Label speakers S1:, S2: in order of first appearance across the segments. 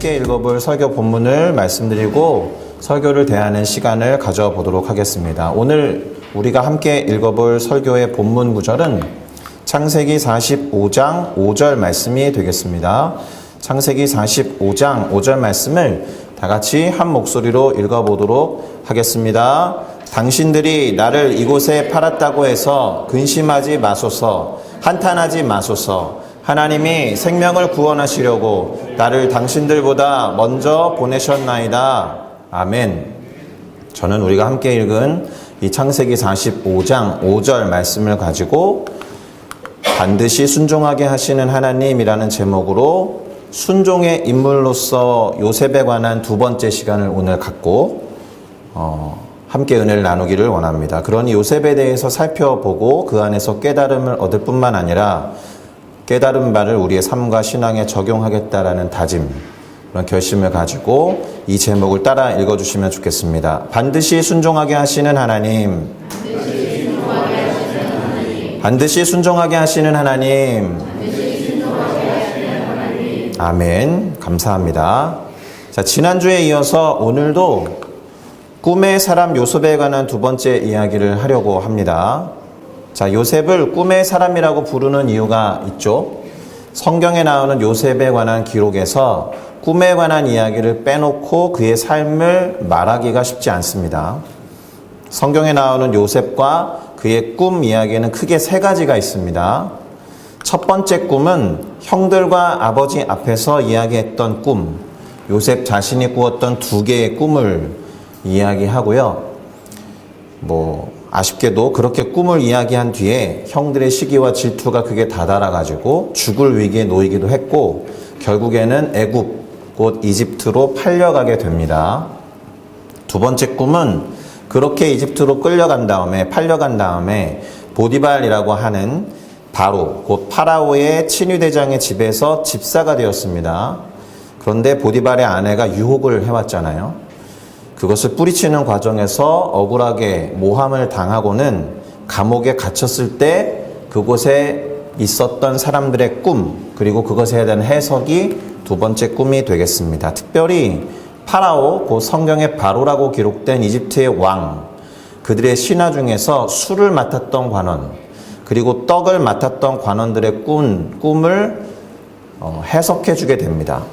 S1: 함께 읽어볼 설교 본문을 말씀드리고 설교를 대하는 시간을 가져보도록 하겠습니다. 오늘 우리가 함께 읽어볼 설교의 본문 구절은 창세기 45장 5절 말씀이 되겠습니다. 창세기 45장 5절 말씀을 다 같이 한 목소리로 읽어보도록 하겠습니다. 당신들이 나를 이곳에 팔았다고 해서 근심하지 마소서, 한탄하지 마소서. 하나님이 생명을 구원하시려고 나를 당신들보다 먼저 보내셨나이다. 아멘. 저는 우리가 함께 읽은 이 창세기 45장 5절 말씀을 가지고 반드시 순종하게 하시는 하나님이라는 제목으로 순종의 인물로서 요셉에 관한 두 번째 시간을 오늘 갖고 함께 은혜를 나누기를 원합니다. 그러니 요셉에 대해서 살펴보고 그 안에서 깨달음을 얻을 뿐만 아니라 깨달은 바를 우리의 삶과 신앙에 적용하겠다라는 다짐, 그런 결심을 가지고 이 제목을 따라 읽어주시면 좋겠습니다. 반드시 순종하게 하시는 하나님, 반드시 순종하게 하시는 하나님. 아멘. 감사합니다. 자, 지난주에 이어서 오늘도 꿈의 사람 요셉에 관한 두 번째 이야기를 하려고 합니다. 자, 요셉을 꿈의 사람이라고 부르는 이유가 있죠. 성경에 나오는 요셉에 관한 기록에서 꿈에 관한 이야기를 빼놓고 그의 삶을 말하기가 쉽지 않습니다. 성경에 나오는 요셉과 그의 꿈 이야기는 크게 세 가지가 있습니다. 첫 번째 꿈은 형들과 아버지 앞에서 이야기했던 꿈, 요셉 자신이 꾸었던 두 개의 꿈을 이야기하고요. 아쉽게도 그렇게 꿈을 이야기한 뒤에 형들의 시기와 질투가 극에 다다라가지고 죽을 위기에 놓이기도 했고 결국에는 애굽, 곧 이집트로 팔려가게 됩니다. 두 번째 꿈은 그렇게 이집트로 팔려간 다음에 보디발이라고 하는 바로 곧 파라오의 친위대장의 집에서 집사가 되었습니다. 그런데 보디발의 아내가 유혹을 해왔잖아요. 그것을 뿌리치는 과정에서 억울하게 모함을 당하고는 감옥에 갇혔을 때 그곳에 있었던 사람들의 꿈, 그리고 그것에 대한 해석이 두 번째 꿈이 되겠습니다. 특별히 파라오, 곧 성경의 바로라고 기록된 이집트의 왕, 그들의 신하 중에서 술을 맡았던 관원, 그리고 떡을 맡았던 관원들의 꿈을 해석해 주게 됩니다.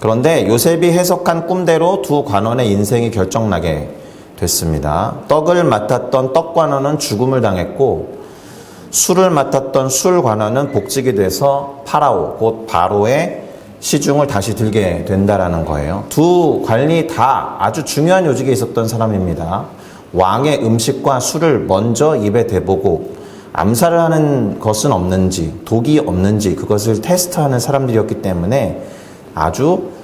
S1: 그런데 요셉이 해석한 꿈대로 두 관원의 인생이 결정나게 됐습니다. 떡을 맡았던 떡관원은 죽음을 당했고 술을 맡았던 술관원은 복직이 돼서 파라오, 곧 바로의 시중을 다시 들게 된다라는 거예요. 두 관리 다 아주 중요한 요직에 있었던 사람입니다. 왕의 음식과 술을 먼저 입에 대보고 암살을 하는 것은 없는지, 독이 없는지 그것을 테스트하는 사람들이었기 때문에 아주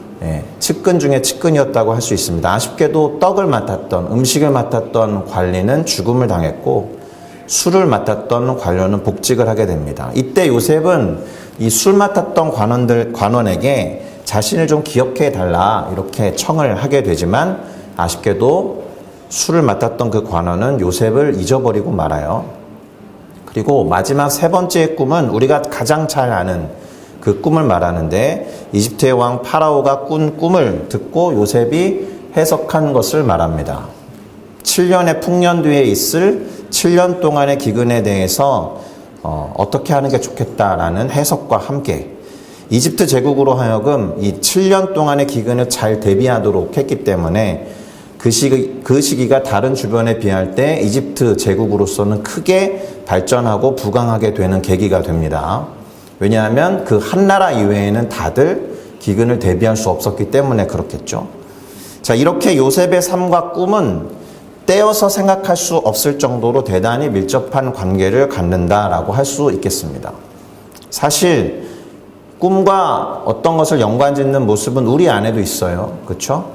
S1: 측근 중에 측근이었다고 할 수 있습니다. 아쉽게도 떡을 맡았던, 음식을 맡았던 관리는 죽음을 당했고 술을 맡았던 관료는 복직을 하게 됩니다. 이때 요셉은 이 술 맡았던 관원에게 자신을 좀 기억해 달라 이렇게 청을 하게 되지만 아쉽게도 술을 맡았던 그 관원은 요셉을 잊어버리고 말아요. 그리고 마지막 세 번째의 꿈은 우리가 가장 잘 아는 그 꿈을 말하는데 이집트의 왕 파라오가 꾼 꿈을 듣고 요셉이 해석한 것을 말합니다. 7년의 풍년 뒤에 있을 7년 동안의 기근에 대해서 어떻게 하는 게 좋겠다라는 해석과 함께 이집트 제국으로 하여금 이 7년 동안의 기근을 잘 대비하도록 했기 때문에 그 시기가 다른 주변에 비할 때 이집트 제국으로서는 크게 발전하고 부강하게 되는 계기가 됩니다. 왜냐하면 그 한 나라 이외에는 다들 기근을 대비할 수 없었기 때문에 그렇겠죠. 자, 이렇게 요셉의 삶과 꿈은 떼어서 생각할 수 없을 정도로 대단히 밀접한 관계를 갖는다라고 할 수 있겠습니다. 사실 꿈과 어떤 것을 연관짓는 모습은 우리 안에도 있어요. 그렇죠?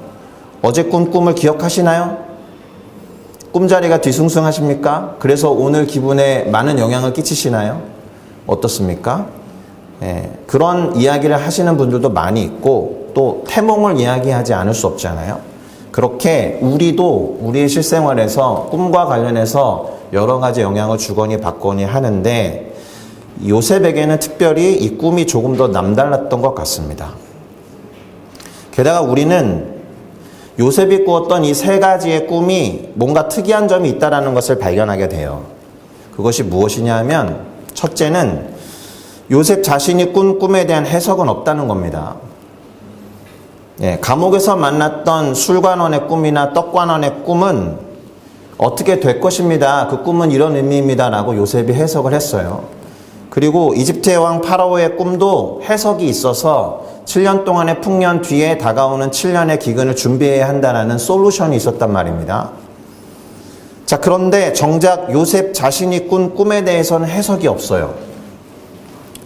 S1: 어제 꾼 꿈을 기억하시나요? 꿈자리가 뒤숭숭하십니까? 그래서 오늘 기분에 많은 영향을 끼치시나요? 어떻습니까? 그런 이야기를 하시는 분들도 많이 있고 또 태몽을 이야기하지 않을 수 없잖아요. 그렇게 우리도 우리의 실생활에서 꿈과 관련해서 여러 가지 영향을 주거니 받거니 하는데 요셉에게는 특별히 이 꿈이 조금 더 남달랐던 것 같습니다. 게다가 우리는 요셉이 꾸었던 이 세 가지의 꿈이 뭔가 특이한 점이 있다는 것을 발견하게 돼요. 그것이 무엇이냐 하면 첫째는 요셉 자신이 꾼 꿈에 대한 해석은 없다는 겁니다. 감옥에서 만났던 술관원의 꿈이나 떡관원의 꿈은 어떻게 될 것입니다. 그 꿈은 이런 의미입니다. 라고 요셉이 해석을 했어요. 그리고 이집트의 왕 파라오의 꿈도 해석이 있어서 7년 동안의 풍년 뒤에 다가오는 7년의 기근을 준비해야 한다는 솔루션이 있었단 말입니다. 자, 그런데 정작 요셉 자신이 꾼 꿈에 대해서는 해석이 없어요.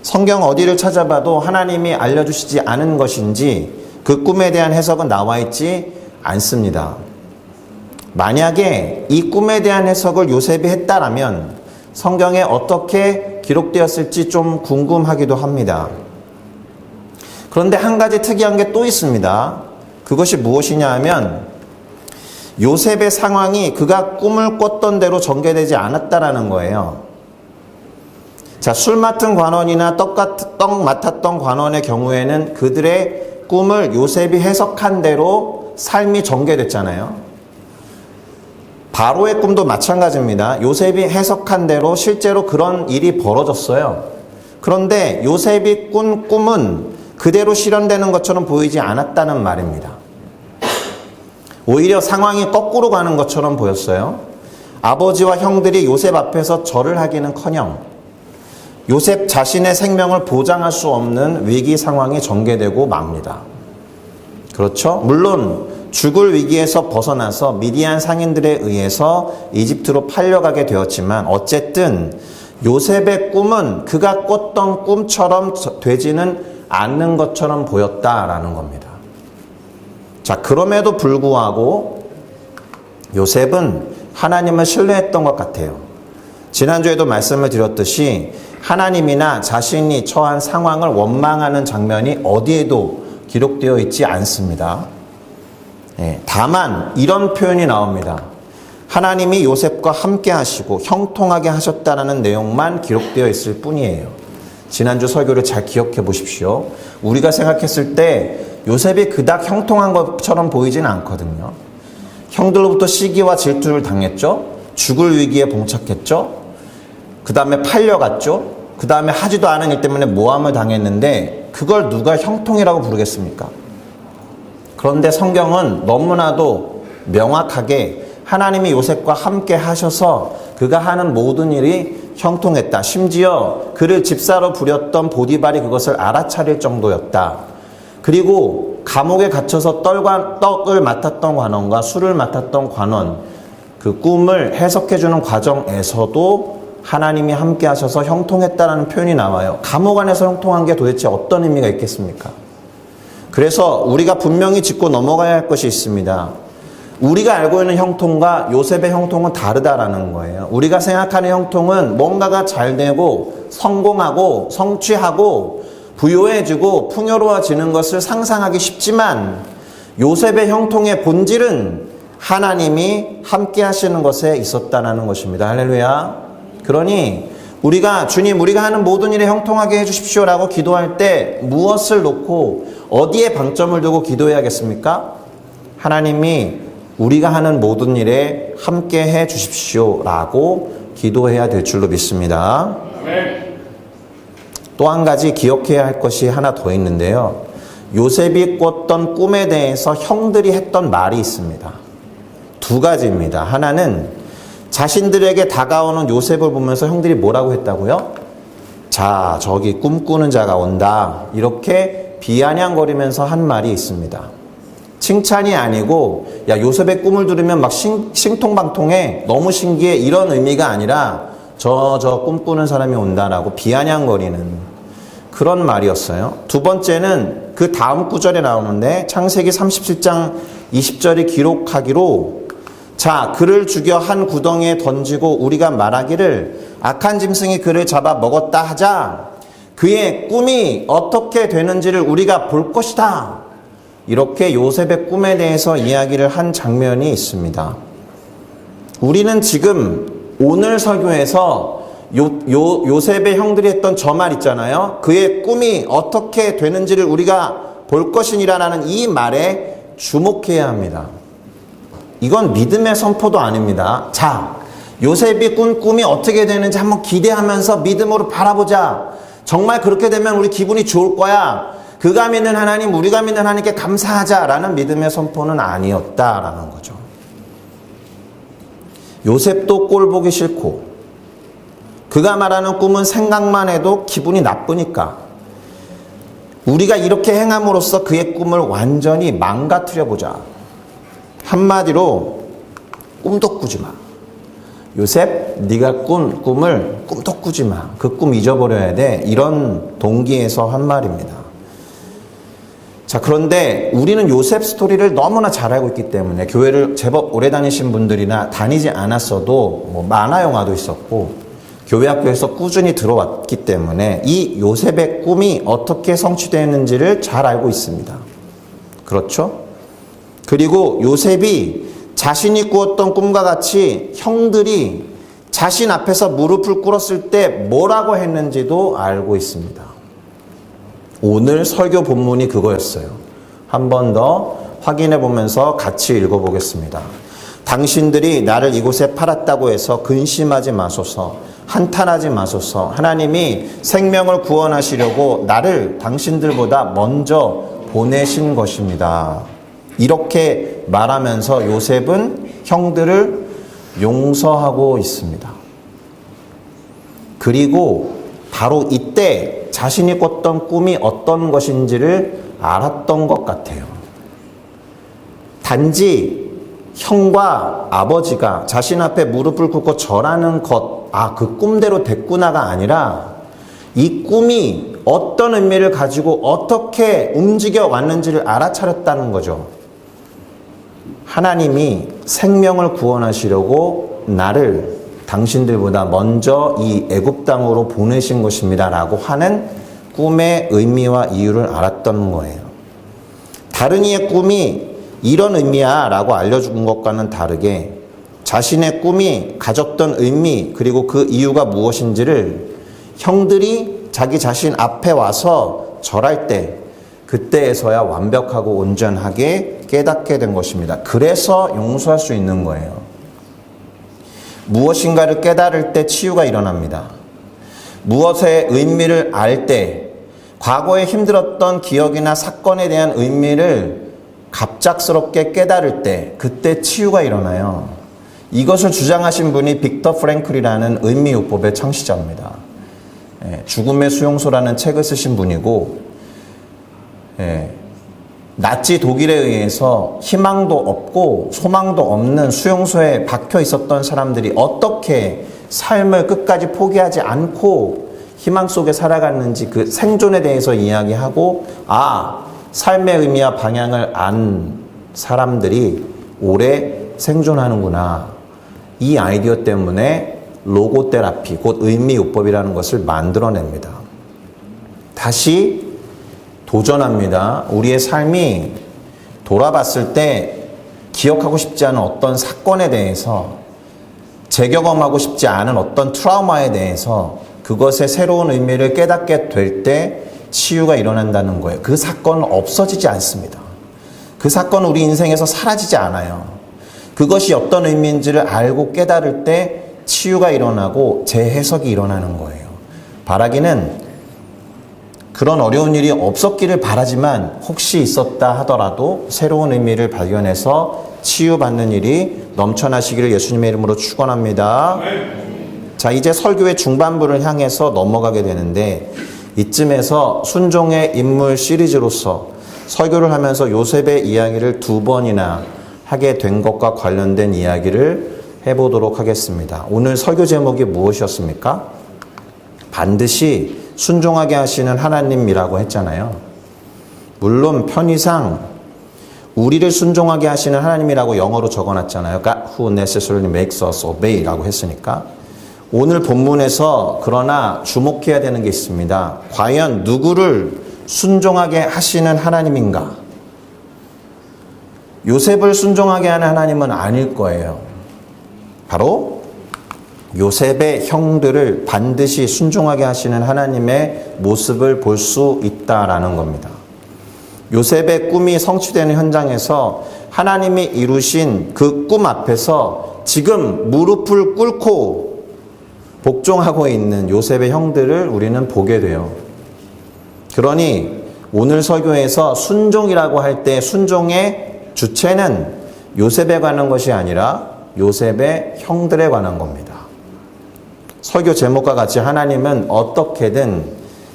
S1: 성경 어디를 찾아봐도 하나님이 알려주시지 않은 것인지 그 꿈에 대한 해석은 나와 있지 않습니다. 만약에 이 꿈에 대한 해석을 요셉이 했다라면 성경에 어떻게 기록되었을지 좀 궁금하기도 합니다. 그런데 한 가지 특이한 게 또 있습니다. 그것이 무엇이냐 하면 요셉의 상황이 그가 꿈을 꿨던 대로 전개되지 않았다라는 거예요. 자, 술 맡은 관원이나 떡 맡았던 관원의 경우에는 그들의 꿈을 요셉이 해석한 대로 삶이 전개됐잖아요. 바로의 꿈도 마찬가지입니다. 요셉이 해석한 대로 실제로 그런 일이 벌어졌어요. 그런데 요셉이 꾼 꿈은 그대로 실현되는 것처럼 보이지 않았다는 말입니다. 오히려 상황이 거꾸로 가는 것처럼 보였어요. 아버지와 형들이 요셉 앞에서 절을 하기는커녕 요셉 자신의 생명을 보장할 수 없는 위기 상황이 전개되고 맙니다. 그렇죠? 물론 죽을 위기에서 벗어나서 미디안 상인들에 의해서 이집트로 팔려가게 되었지만 어쨌든 요셉의 꿈은 그가 꿨던 꿈처럼 되지는 않는 것처럼 보였다라는 겁니다. 자, 그럼에도 불구하고 요셉은 하나님을 신뢰했던 것 같아요. 지난주에도 말씀을 드렸듯이 하나님이나 자신이 처한 상황을 원망하는 장면이 어디에도 기록되어 있지 않습니다. 다만 이런 표현이 나옵니다. 하나님이 요셉과 함께 하시고 형통하게 하셨다는 내용만 기록되어 있을 뿐이에요. 지난주 설교를 잘 기억해 보십시오. 우리가 생각했을 때 요셉이 그닥 형통한 것처럼 보이진 않거든요. 형들로부터 시기와 질투를 당했죠. 죽을 위기에 봉착했죠. 그 다음에 팔려갔죠. 그 다음에 하지도 않은 일 때문에 모함을 당했는데 그걸 누가 형통이라고 부르겠습니까? 그런데 성경은 너무나도 명확하게 하나님이 요셉과 함께 하셔서 그가 하는 모든 일이 형통했다. 심지어 그를 집사로 부렸던 보디발이 그것을 알아차릴 정도였다. 그리고 감옥에 갇혀서 떡을 맡았던 관원과 술을 맡았던 관원, 그 꿈을 해석해주는 과정에서도 하나님이 함께 하셔서 형통했다라는 표현이 나와요. 감옥 안에서 형통한 게 도대체 어떤 의미가 있겠습니까? 그래서 우리가 분명히 짚고 넘어가야 할 것이 있습니다. 우리가 알고 있는 형통과 요셉의 형통은 다르다라는 거예요. 우리가 생각하는 형통은 뭔가가 잘 되고 성공하고 성취하고 부유해지고 풍요로워지는 것을 상상하기 쉽지만 요셉의 형통의 본질은 하나님이 함께 하시는 것에 있었다는 것입니다. 할렐루야. 그러니 우리가 주님 우리가 하는 모든 일에 형통하게 해주십시오라고 기도할 때 무엇을 놓고 어디에 방점을 두고 기도해야겠습니까? 하나님이 우리가 하는 모든 일에 함께 해 주십시오라고 기도해야 될 줄로 믿습니다. 또 한 가지 기억해야 할 것이 하나 더 있는데요. 요셉이 꿨던 꿈에 대해서 형들이 했던 말이 있습니다. 두 가지입니다. 하나는 자신들에게 다가오는 요셉을 보면서 형들이 뭐라고 했다고요? 자, 저기 꿈꾸는 자가 온다. 이렇게 비아냥거리면서 한 말이 있습니다. 칭찬이 아니고 야 요셉의 꿈을 들으면 막 신통방통해 너무 신기해 이런 의미가 아니라 저 꿈꾸는 사람이 온다라고 비아냥거리는 그런 말이었어요. 두 번째는 그 다음 구절에 나오는데 창세기 37장 20절이 기록하기로 자 그를 죽여 한 구덩이에 던지고 우리가 말하기를 악한 짐승이 그를 잡아 먹었다 하자 그의 꿈이 어떻게 되는지를 우리가 볼 것이다. 이렇게 요셉의 꿈에 대해서 이야기를 한 장면이 있습니다. 우리는 지금 오늘 설교에서 요셉의 형들이 했던 저 말 있잖아요. 그의 꿈이 어떻게 되는지를 우리가 볼 것이니라라는 이 말에 주목해야 합니다. 이건 믿음의 선포도 아닙니다. 자, 요셉이 꾼 꿈이 어떻게 되는지 한번 기대하면서 믿음으로 바라보자. 정말 그렇게 되면 우리 기분이 좋을 거야. 그가 믿는 하나님, 우리가 믿는 하나님께 감사하자라는 믿음의 선포는 아니었다라는 거죠. 요셉도 꼴 보기 싫고 그가 말하는 꿈은 생각만 해도 기분이 나쁘니까 우리가 이렇게 행함으로써 그의 꿈을 완전히 망가뜨려 보자. 한마디로 꿈도 꾸지 마. 요셉, 네가 꾼 꿈을 꿈도 꾸지 마. 그 꿈 잊어버려야 돼. 이런 동기에서 한 말입니다. 자, 그런데 우리는 요셉 스토리를 너무나 잘 알고 있기 때문에 교회를 제법 오래 다니신 분들이나 다니지 않았어도 뭐 만화 영화도 있었고 교회 학교에서 꾸준히 들어왔기 때문에 이 요셉의 꿈이 어떻게 성취되었는지를 잘 알고 있습니다. 그렇죠? 그리고 요셉이 자신이 꾸었던 꿈과 같이 형들이 자신 앞에서 무릎을 꿇었을 때 뭐라고 했는지도 알고 있습니다. 오늘 설교 본문이 그거였어요. 한 번 더 확인해 보면서 같이 읽어보겠습니다. 당신들이 나를 이곳에 팔았다고 해서 근심하지 마소서, 한탄하지 마소서. 하나님이 생명을 구원하시려고 나를 당신들보다 먼저 보내신 것입니다. 이렇게 말하면서 요셉은 형들을 용서하고 있습니다. 그리고 바로 이때 자신이 꿨던 꿈이 어떤 것인지를 알았던 것 같아요. 단지 형과 아버지가 자신 앞에 무릎을 꿇고 절하는 것, 그 꿈대로 됐구나가 아니라 이 꿈이 어떤 의미를 가지고 어떻게 움직여 왔는지를 알아차렸다는 거죠. 하나님이 생명을 구원하시려고 나를 당신들보다 먼저 이 애굽 땅으로 보내신 것입니다 라고 하는 꿈의 의미와 이유를 알았던 거예요. 다른 이의 꿈이 이런 의미야 라고 알려준 것과는 다르게 자신의 꿈이 가졌던 의미 그리고 그 이유가 무엇인지를 형들이 자기 자신 앞에 와서 절할 때 그때에서야 완벽하고 온전하게 깨닫게 된 것입니다. 그래서 용서할 수 있는 거예요. 무엇인가를 깨달을 때 치유가 일어납니다. 무엇의 의미를 알 때 과거에 힘들었던 기억이나 사건에 대한 의미를 갑작스럽게 깨달을 때 그때 치유가 일어나요. 이것을 주장하신 분이 빅터 프랭클이라는 의미요법의 창시자입니다. 죽음의 수용소라는 책을 쓰신 분이고 나치 독일에 의해서 희망도 없고 소망도 없는 수용소에 박혀 있었던 사람들이 어떻게 삶을 끝까지 포기하지 않고 희망 속에 살아갔는지 그 생존에 대해서 이야기하고 삶의 의미와 방향을 안 사람들이 오래 생존하는구나. 이 아이디어 때문에 로고 테라피, 곧 의미요법이라는 것을 만들어냅니다. 다시 도전합니다. 우리의 삶이 돌아봤을 때 기억하고 싶지 않은 어떤 사건에 대해서 재경험하고 싶지 않은 어떤 트라우마에 대해서 그것의 새로운 의미를 깨닫게 될 때 치유가 일어난다는 거예요. 그 사건은 없어지지 않습니다. 그 사건은 우리 인생에서 사라지지 않아요. 그것이 어떤 의미인지를 알고 깨달을 때 치유가 일어나고 재해석이 일어나는 거예요. 바라기는 그런 어려운 일이 없었기를 바라지만 혹시 있었다 하더라도 새로운 의미를 발견해서 치유받는 일이 넘쳐나시기를 예수님의 이름으로 축원합니다. 자, 이제 설교의 중반부를 향해서 넘어가게 되는데 이쯤에서 순종의 인물 시리즈로서 설교를 하면서 요셉의 이야기를 2번이나 하게 된 것과 관련된 이야기를 해보도록 하겠습니다. 오늘 설교 제목이 무엇이었습니까? 반드시 순종하게 하시는 하나님이라고 했잖아요. 물론 편의상 우리를 순종하게 하시는 하나님이라고 영어로 적어놨잖아요. God who necessarily makes us obey라고 했으니까. 오늘 본문에서 그러나 주목해야 되는 게 있습니다. 과연 누구를 순종하게 하시는 하나님인가? 요셉을 순종하게 하는 하나님은 아닐 거예요. 바로 요셉의 형들을 반드시 순종하게 하시는 하나님의 모습을 볼 수 있다라는 겁니다. 요셉의 꿈이 성취되는 현장에서 하나님이 이루신 그 꿈 앞에서 지금 무릎을 꿇고 복종하고 있는 요셉의 형들을 우리는 보게 돼요. 그러니 오늘 설교에서 순종이라고 할 때 순종의 주체는 요셉에 관한 것이 아니라 요셉의 형들에 관한 겁니다. 설교 제목과 같이 하나님은 어떻게든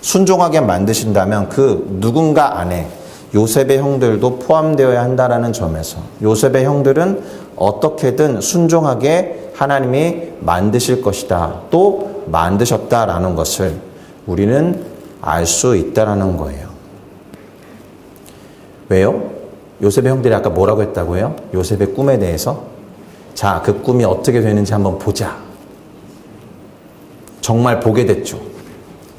S1: 순종하게 만드신다면 그 누군가 안에 요셉의 형들도 포함되어야 한다는 점에서 요셉의 형들은 어떻게든 순종하게 하나님이 만드실 것이다, 또 만드셨다라는 것을 우리는 알 수 있다라는 거예요. 왜요? 요셉의 형들이 아까 뭐라고 했다고요? 요셉의 꿈에 대해서? 자, 그 꿈이 어떻게 되는지 한번 보자. 정말 보게 됐죠.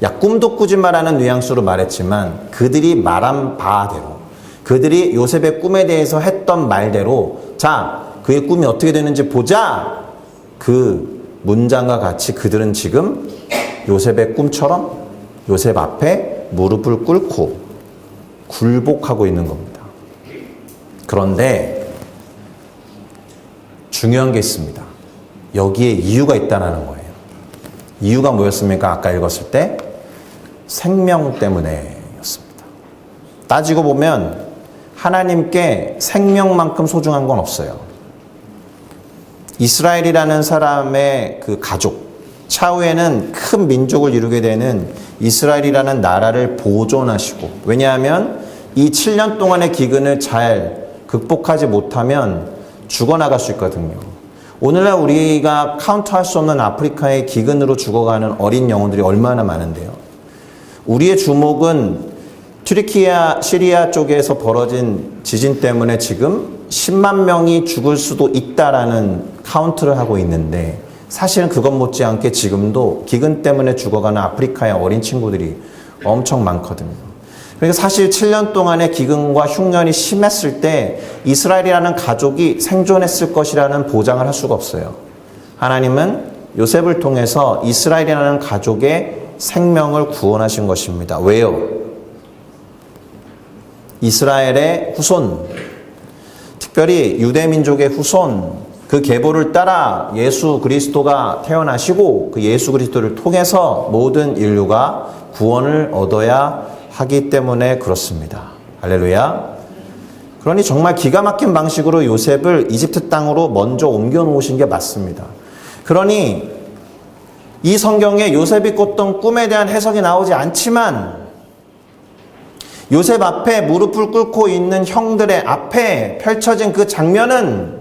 S1: 야, 꿈도 꾸지 마라는 뉘앙스로 말했지만 그들이 말한 바대로, 그들이 요셉의 꿈에 대해서 했던 말대로, 자, 그의 꿈이 어떻게 되는지 보자. 그 문장과 같이 그들은 지금 요셉의 꿈처럼 요셉 앞에 무릎을 꿇고 굴복하고 있는 겁니다. 그런데 중요한 게 있습니다. 여기에 이유가 있다는 거예요. 이유가 뭐였습니까? 아까 읽었을 때 생명 때문에였습니다. 따지고 보면 하나님께 생명만큼 소중한 건 없어요. 이스라엘이라는 사람의 그 가족, 차후에는 큰 민족을 이루게 되는 이스라엘이라는 나라를 보존하시고, 왜냐하면 이 7년 동안의 기근을 잘 극복하지 못하면 죽어나갈 수 있거든요. 오늘날 우리가 카운트할 수 없는 아프리카의 기근으로 죽어가는 어린 영혼들이 얼마나 많은데요. 우리의 주목은 튀르키예, 시리아 쪽에서 벌어진 지진 때문에 지금 10만 명이 죽을 수도 있다라는 카운트를 하고 있는데, 사실은 그것 못지않게 지금도 기근 때문에 죽어가는 아프리카의 어린 친구들이 엄청 많거든요. 그러니까 사실 7년 동안의 기근과 흉년이 심했을 때 이스라엘이라는 가족이 생존했을 것이라는 보장을 할 수가 없어요. 하나님은 요셉을 통해서 이스라엘이라는 가족의 생명을 구원하신 것입니다. 왜요? 이스라엘의 후손, 특별히 유대민족의 후손, 그 계보를 따라 예수 그리스도가 태어나시고 그 예수 그리스도를 통해서 모든 인류가 구원을 얻어야 하기 때문에 그렇습니다. 할렐루야. 그러니 정말 기가 막힌 방식으로 요셉을 이집트 땅으로 먼저 옮겨 놓으신 게 맞습니다. 그러니 이 성경에 요셉이 꿨던 꿈에 대한 해석이 나오지 않지만 요셉 앞에 무릎을 꿇고 있는 형들의 앞에 펼쳐진 그 장면은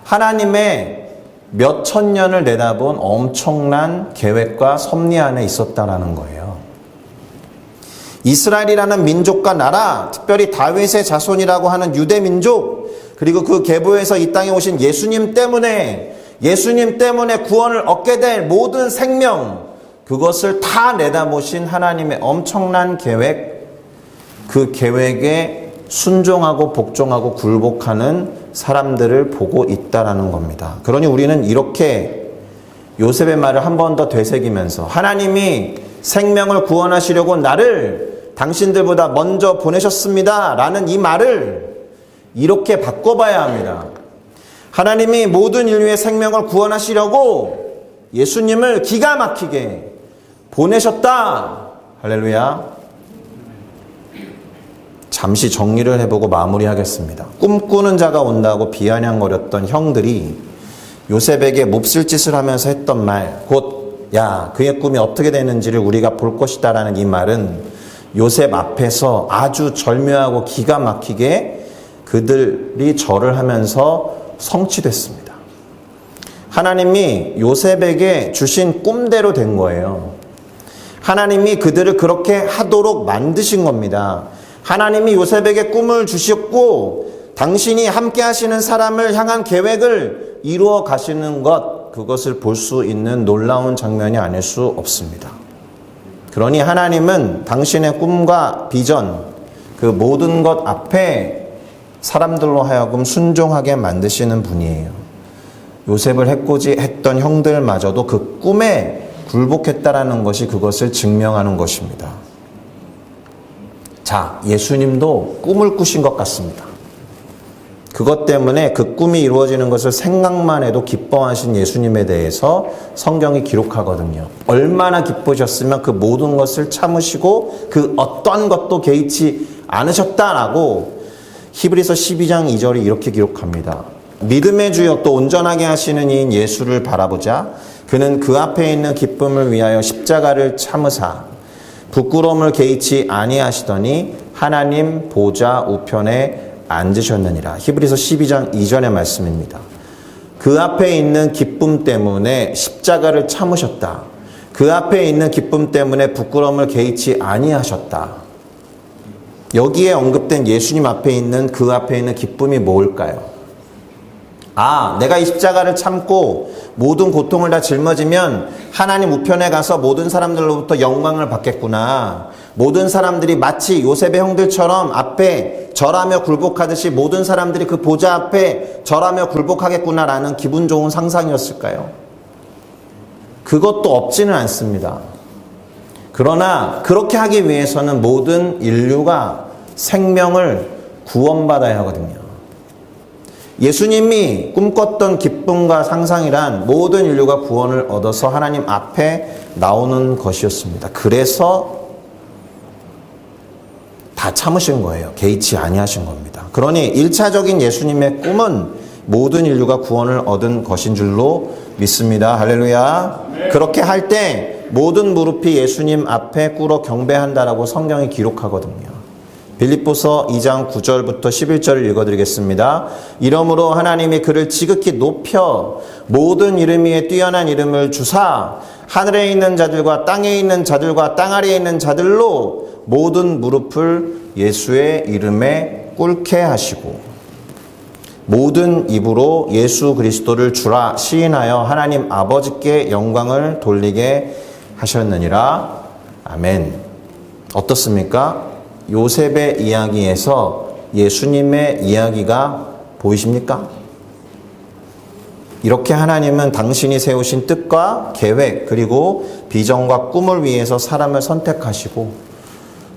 S1: 하나님의 몇 천 년을 내다본 엄청난 계획과 섭리 안에 있었다라는 거예요. 이스라엘이라는 민족과 나라, 특별히 다윗의 자손이라고 하는 유대 민족, 그리고 그 계보에서 이 땅에 오신 예수님 때문에 구원을 얻게 될 모든 생명, 그것을 다 내다보신 하나님의 엄청난 계획, 그 계획에 순종하고 복종하고 굴복하는 사람들을 보고 있다라는 겁니다. 그러니 우리는 이렇게 요셉의 말을 한 번 더 되새기면서 하나님이 생명을 구원하시려고 나를 당신들보다 먼저 보내셨습니다 라는 이 말을 이렇게 바꿔봐야 합니다. 하나님이 모든 인류의 생명을 구원하시려고 예수님을 기가 막히게 보내셨다. 할렐루야. 잠시 정리를 해보고 마무리하겠습니다. 꿈꾸는 자가 온다고 비아냥거렸던 형들이 요셉에게 몹쓸 짓을 하면서 했던 말, 곧 야, 그의 꿈이 어떻게 되는지를 우리가 볼 것이다 라는 이 말은 요셉 앞에서 아주 절묘하고 기가 막히게 그들이 절을 하면서 성취됐습니다. 하나님이 요셉에게 주신 꿈대로 된 거예요. 하나님이 그들을 그렇게 하도록 만드신 겁니다. 하나님이 요셉에게 꿈을 주셨고 당신이 함께 하시는 사람을 향한 계획을 이루어 가시는 것, 그것을 볼 수 있는 놀라운 장면이 아닐 수 없습니다. 그러니 하나님은 당신의 꿈과 비전, 그 모든 것 앞에 사람들로 하여금 순종하게 만드시는 분이에요. 요셉을 해코지 했던 형들마저도 그 꿈에 굴복했다라는 것이 그것을 증명하는 것입니다. 자, 예수님도 꿈을 꾸신 것 같습니다. 그것 때문에 그 꿈이 이루어지는 것을 생각만 해도 기뻐하신 예수님에 대해서 성경이 기록하거든요. 얼마나 기쁘셨으면 그 모든 것을 참으시고 그 어떤 것도 개의치 않으셨다라고 히브리서 12장 2절이 이렇게 기록합니다. 믿음의 주여 또 온전하게 하시는 이인 예수를 바라보자. 그는 그 앞에 있는 기쁨을 위하여 십자가를 참으사 부끄러움을 개의치 아니하시더니 하나님 보좌 우편에 앉으셨느니라. 히브리서 12장 이전의 말씀입니다. 그 앞에 있는 기쁨 때문에 십자가를 참으셨다. 그 앞에 있는 기쁨 때문에 부끄러움을 개의치 아니하셨다. 여기에 언급된 예수님 앞에 있는 그 앞에 있는 기쁨이 뭘까요? 아, 내가 이 십자가를 참고 모든 고통을 다 짊어지면 하나님 우편에 가서 모든 사람들로부터 영광을 받겠구나. 모든 사람들이 마치 요셉의 형들처럼 앞에 절하며 굴복하듯이 모든 사람들이 그 보좌 앞에 절하며 굴복하겠구나라는 기분 좋은 상상이었을까요? 그것도 없지는 않습니다. 그러나 그렇게 하기 위해서는 모든 인류가 생명을 구원받아야 하거든요. 예수님이 꿈꿨던 기쁨과 상상이란 모든 인류가 구원을 얻어서 하나님 앞에 나오는 것이었습니다. 그래서 다 참으신 거예요. 개의치 아니하신 겁니다. 그러니 1차적인 예수님의 꿈은 모든 인류가 구원을 얻은 것인 줄로 믿습니다. 할렐루야. 네. 그렇게 할 때 모든 무릎이 예수님 앞에 꿇어 경배한다라고 성경이 기록하거든요. 빌립보서 2장 9절부터 11절을 읽어드리겠습니다. 이러므로 하나님이 그를 지극히 높여 모든 이름 위에 뛰어난 이름을 주사 하늘에 있는 자들과 땅에 있는 자들과 땅 아래에 있는 자들로 모든 무릎을 예수의 이름에 꿇게 하시고 모든 입으로 예수 그리스도를 주라 시인하여 하나님 아버지께 영광을 돌리게 하셨느니라. 아멘. 어떻습니까? 요셉의 이야기에서 예수님의 이야기가 보이십니까? 이렇게 하나님은 당신이 세우신 뜻과 계획 그리고 비전과 꿈을 위해서 사람을 선택하시고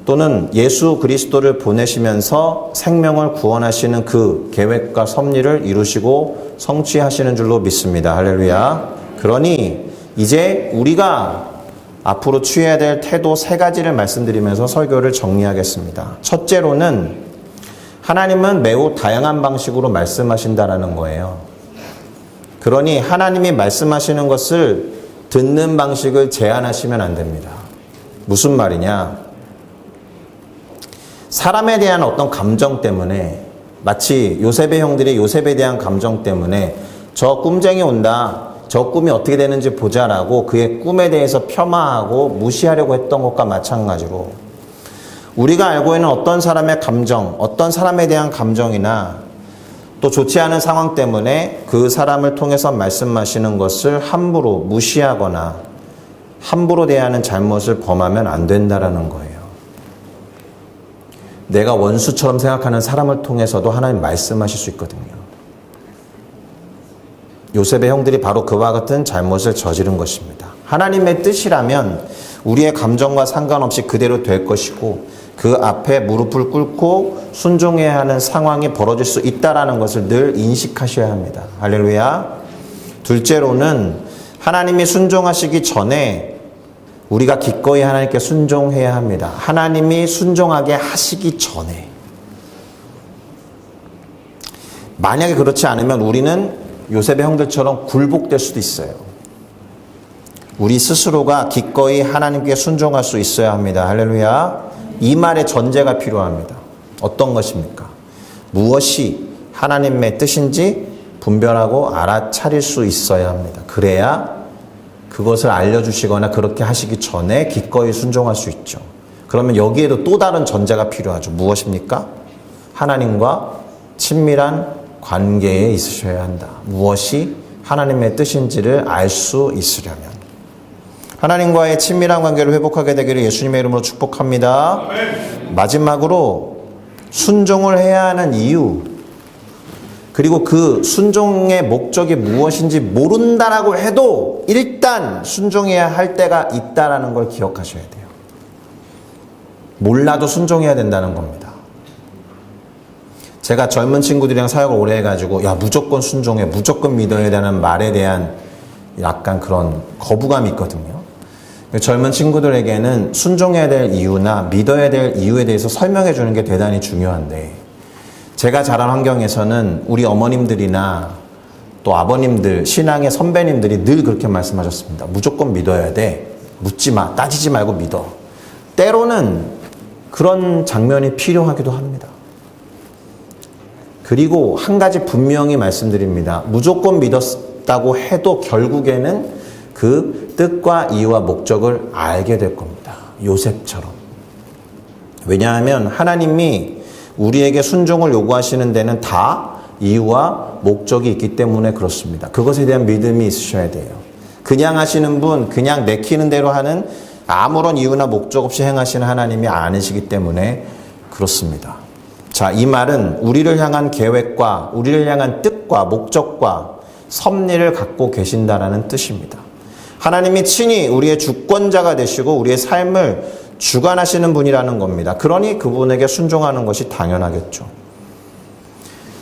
S1: 또는 예수 그리스도를 보내시면서 생명을 구원하시는 그 계획과 섭리를 이루시고 성취하시는 줄로 믿습니다. 할렐루야. 그러니 이제 우리가 앞으로 취해야 될 태도 3가지를 말씀드리면서 설교를 정리하겠습니다. 첫째로는 하나님은 매우 다양한 방식으로 말씀하신다라는 거예요. 그러니 하나님이 말씀하시는 것을 듣는 방식을 제한하시면 안 됩니다. 무슨 말이냐? 사람에 대한 어떤 감정 때문에 마치 요셉의 형들이 요셉에 대한 감정 때문에 저 꿈쟁이 온다. 저 꿈이 어떻게 되는지 보자라고 그의 꿈에 대해서 폄하하고 무시하려고 했던 것과 마찬가지로 우리가 알고 있는 어떤 사람의 감정, 어떤 사람에 대한 감정이나 또 좋지 않은 상황 때문에 그 사람을 통해서 말씀하시는 것을 함부로 무시하거나 함부로 대하는 잘못을 범하면 안 된다라는 거예요. 내가 원수처럼 생각하는 사람을 통해서도 하나님 말씀하실 수 있거든요. 요셉의 형들이 바로 그와 같은 잘못을 저지른 것입니다. 하나님의 뜻이라면 우리의 감정과 상관없이 그대로 될 것이고 그 앞에 무릎을 꿇고 순종해야 하는 상황이 벌어질 수 있다는 것을 늘 인식하셔야 합니다. 할렐루야. 둘째로는 하나님이 순종하시기 전에 우리가 기꺼이 하나님께 순종해야 합니다. 하나님이 순종하게 하시기 전에. 만약에 그렇지 않으면 우리는 요셉의 형들처럼 굴복될 수도 있어요. 우리 스스로가 기꺼이 하나님께 순종할 수 있어야 합니다. 할렐루야. 이 말에 전제가 필요합니다. 어떤 것입니까? 무엇이 하나님의 뜻인지 분별하고 알아차릴 수 있어야 합니다. 그래야 그것을 알려주시거나 그렇게 하시기 전에 기꺼이 순종할 수 있죠. 그러면 여기에도 또 다른 전제가 필요하죠. 무엇입니까? 하나님과 친밀한 관계에 있으셔야 한다. 무엇이 하나님의 뜻인지를 알 수 있으려면. 하나님과의 친밀한 관계를 회복하게 되기를 예수님의 이름으로 축복합니다. 아멘. 마지막으로 순종을 해야 하는 이유, 그리고 그 순종의 목적이 무엇인지 모른다라고 해도 일단 순종해야 할 때가 있다라는 걸 기억하셔야 돼요. 몰라도 순종해야 된다는 겁니다. 제가 젊은 친구들이랑 사역을 오래 해가지고 야 무조건 순종해, 무조건 믿어야 되는 말에 대한 약간 그런 거부감이 있거든요. 젊은 친구들에게는 순종해야 될 이유나 믿어야 될 이유에 대해서 설명해 주는 게 대단히 중요한데, 제가 자란 환경에서는 우리 어머님들이나 또 아버님들, 신앙의 선배님들이 늘 그렇게 말씀하셨습니다. 무조건 믿어야 돼. 묻지 마. 따지지 말고 믿어. 때로는 그런 장면이 필요하기도 합니다. 그리고 한 가지 분명히 말씀드립니다. 무조건 믿었다고 해도 결국에는 그 뜻과 이유와 목적을 알게 될 겁니다. 요셉처럼. 왜냐하면 하나님이 우리에게 순종을 요구하시는 데는 다 이유와 목적이 있기 때문에 그렇습니다. 그것에 대한 믿음이 있으셔야 돼요. 그냥 하시는 분, 그냥 내키는 대로 하는 아무런 이유나 목적 없이 행하시는 하나님이 아니시기 때문에 그렇습니다. 자, 이 말은 우리를 향한 계획과 우리를 향한 뜻과 목적과 섭리를 갖고 계신다라는 뜻입니다. 하나님이 친히 우리의 주권자가 되시고 우리의 삶을 주관하시는 분이라는 겁니다. 그러니 그분에게 순종하는 것이 당연하겠죠.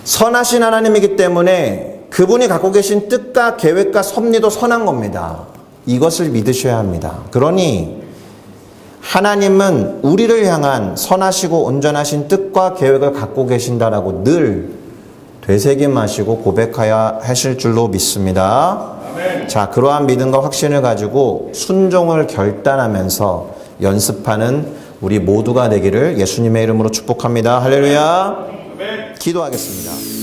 S1: 선하신 하나님이기 때문에 그분이 갖고 계신 뜻과 계획과 섭리도 선한 겁니다. 이것을 믿으셔야 합니다. 그러니 하나님은 우리를 향한 선하시고 온전하신 뜻과 계획을 갖고 계신다라고 늘 되새김하시고 고백하여 하실 줄로 믿습니다. 아멘. 자, 그러한 믿음과 확신을 가지고 순종을 결단하면서 연습하는 우리 모두가 되기를 예수님의 이름으로 축복합니다. 할렐루야. 아멘. 기도하겠습니다.